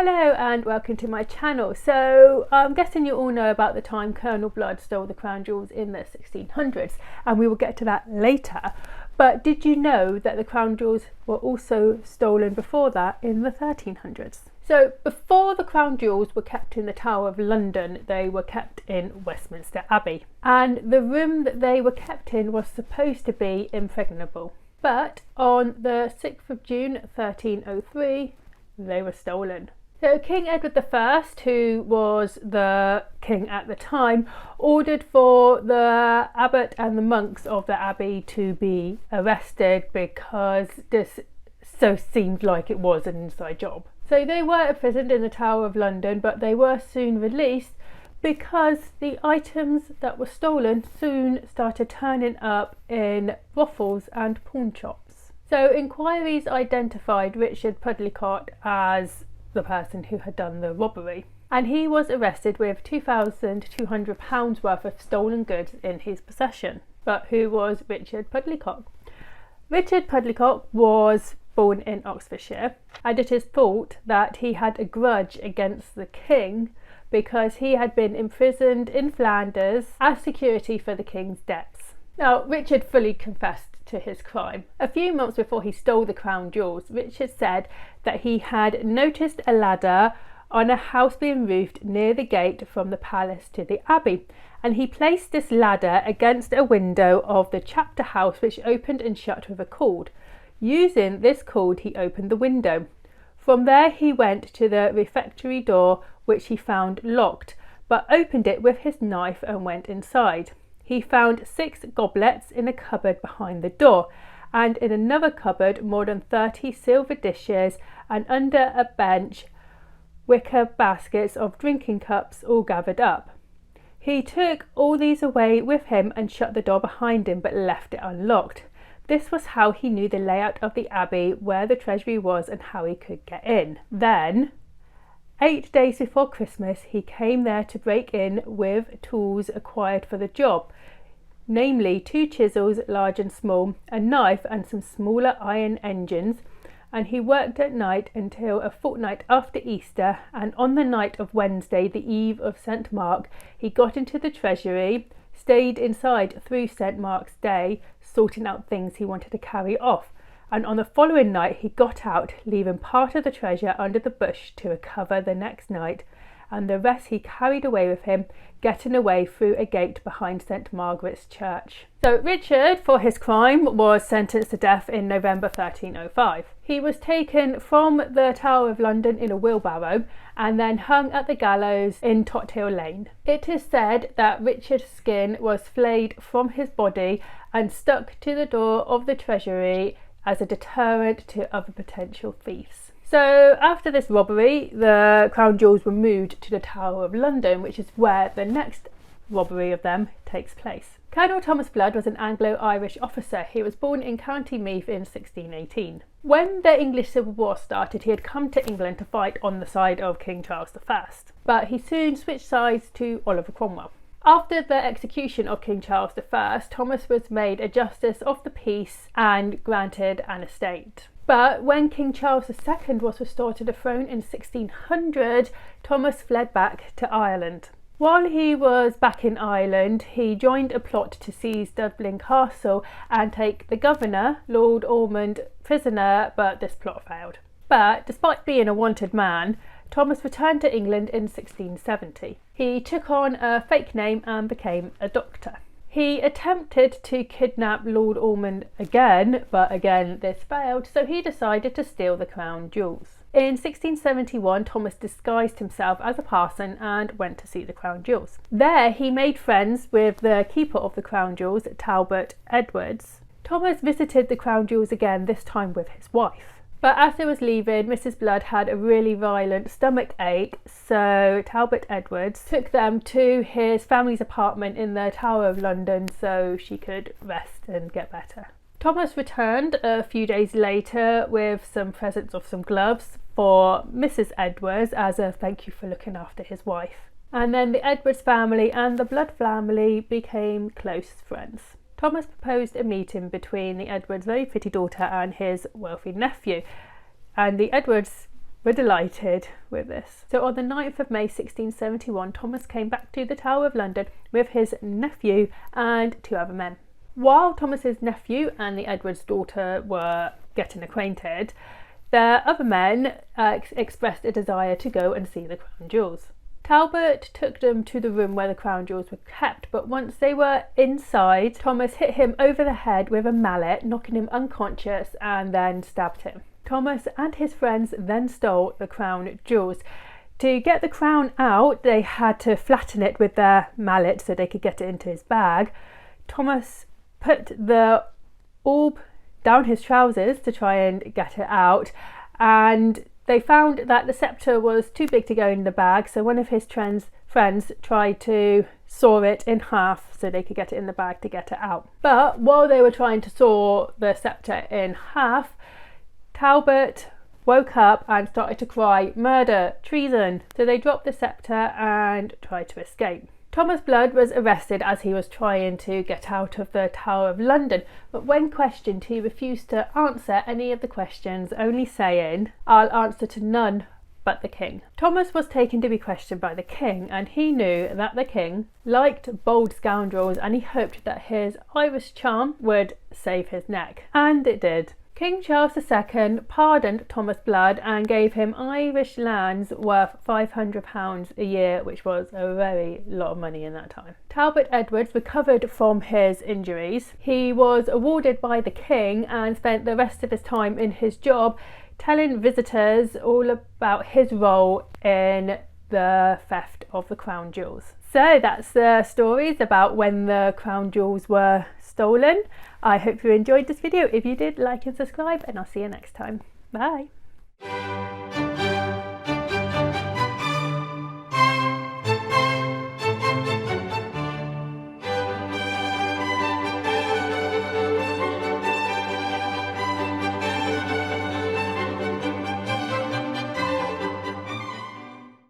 Hello and welcome to my channel. So I'm guessing you all know about the time Colonel Blood stole the crown jewels in the 1600s, and we will get to that later. But did you know that the crown jewels were also stolen before that in the 1300s? So before the crown jewels were kept in the Tower of London, they were kept in Westminster Abbey, and the room that they were kept in was supposed to be impregnable. But on the 6th of June 1303 they were stolen. So King Edward I, who was the king at the time, ordered for the abbot and the monks of the abbey to be arrested because this so seemed like it was an inside job. So they were imprisoned in the Tower of London, but they were soon released because the items that were stolen soon started turning up in brothels and pawn shops. So inquiries identified Richard Pudlicott as the person who had done the robbery, and he was arrested with £2,200 worth of stolen goods in his possession. But who was Richard Pudlicott? Richard Pudlicott was born in Oxfordshire, and it is thought that he had a grudge against the king because he had been imprisoned in Flanders as security for the king's debts. Now, Richard fully confessed to his crime. A few months before he stole the crown jewels, Richard said that he had noticed a ladder on a house being roofed near the gate from the palace to the abbey, and he placed this ladder against a window of the chapter house, which opened and shut with a cord. Using this cord, he opened the window. From there he went to the refectory door, which he found locked, but opened it with his knife and went inside. He found 6 goblets in a cupboard behind the door, and in another cupboard more than 30 silver dishes, and under a bench wicker baskets of drinking cups all gathered up. He took all these away with him and shut the door behind him, but left it unlocked. This was how he knew the layout of the abbey, where the treasury was, and how he could get in. Then, 8 days before Christmas, he came there to break in with tools acquired for the job, namely 2 chisels, large and small, a knife and some smaller iron engines, and he worked at night until a fortnight after Easter, and on the night of Wednesday, the eve of St. Mark, he got into the treasury, stayed inside through St. Mark's Day, sorting out things he wanted to carry off. And on the following night he got out, leaving part of the treasure under the bush to recover the next night, and the rest he carried away with him, getting away through a gate behind St. Margaret's Church. So Richard, for his crime, was sentenced to death in November 1305. He was taken from the Tower of London in a wheelbarrow and then hung at the gallows in Tothill Lane. It is said that Richard's skin was flayed from his body and stuck to the door of the treasury as a deterrent to other potential thieves. So after this robbery, the crown jewels were moved to the Tower of London, which is where the next robbery of them takes place. Colonel Thomas Blood was an Anglo-Irish officer. He was born in County Meath in 1618. When the English Civil War started, he had come to England to fight on the side of King Charles I, but he soon switched sides to Oliver Cromwell. After the execution of King Charles I, Thomas was made a Justice of the Peace and granted an estate. But when King Charles II was restored to the throne in 1600, Thomas fled back to Ireland. While he was back in Ireland, he joined a plot to seize Dublin Castle and take the governor, Lord Ormond, prisoner, but this plot failed. But despite being a wanted man, Thomas returned to England in 1670. He took on a fake name and became a doctor. He attempted to kidnap Lord Ormond again, but again this failed, so he decided to steal the crown jewels. In 1671, Thomas disguised himself as a parson and went to see the crown jewels. There he made friends with the keeper of the crown jewels, Talbot Edwards. Thomas visited the crown jewels again, this time with his wife. But as they was leaving, Mrs. Blood had a really violent stomach ache, so Talbot Edwards took them to his family's apartment in the Tower of London so she could rest and get better. Thomas returned a few days later with some presents of some gloves for Mrs. Edwards as a thank you for looking after his wife. And then the Edwards family and the Blood family became close friends. Thomas proposed a meeting between the Edwards' very pretty daughter and his wealthy nephew, and the Edwards were delighted with this. So on the 9th of May 1671, Thomas came back to the Tower of London with his nephew and 2 other men. While Thomas's nephew and the Edward's daughter were getting acquainted, the other men expressed a desire to go and see the crown jewels. Talbot took them to the room where the crown jewels were kept, but once they were inside, Thomas hit him over the head with a mallet, knocking him unconscious, and then stabbed him. Thomas and his friends then stole the crown jewels. To get the crown out, they had to flatten it with their mallet so they could get it into his bag. Thomas put the orb down his trousers to try and get it out, and they found that the sceptre was too big to go in the bag, so one of his friends tried to saw it in half so they could get it in the bag to get it out. But while they were trying to saw the sceptre in half, Talbot woke up and started to cry, "Murder, treason!" So they dropped the sceptre and tried to escape. Thomas Blood was arrested as he was trying to get out of the Tower of London, but when questioned he refused to answer any of the questions, only saying, "I'll answer to none but the king." Thomas was taken to be questioned by the king, and he knew that the king liked bold scoundrels, and he hoped that his Irish charm would save his neck. And it did. King Charles II pardoned Thomas Blood and gave him Irish lands worth £500 a year, which was a very lot of money in that time. Talbot Edwards recovered from his injuries. He was awarded by the king and spent the rest of his time in his job telling visitors all about his role in the theft of the crown jewels. So that's the stories about when the crown jewels were stolen. I hope you enjoyed this video. If you did, like and subscribe, and I'll see you next time. Bye.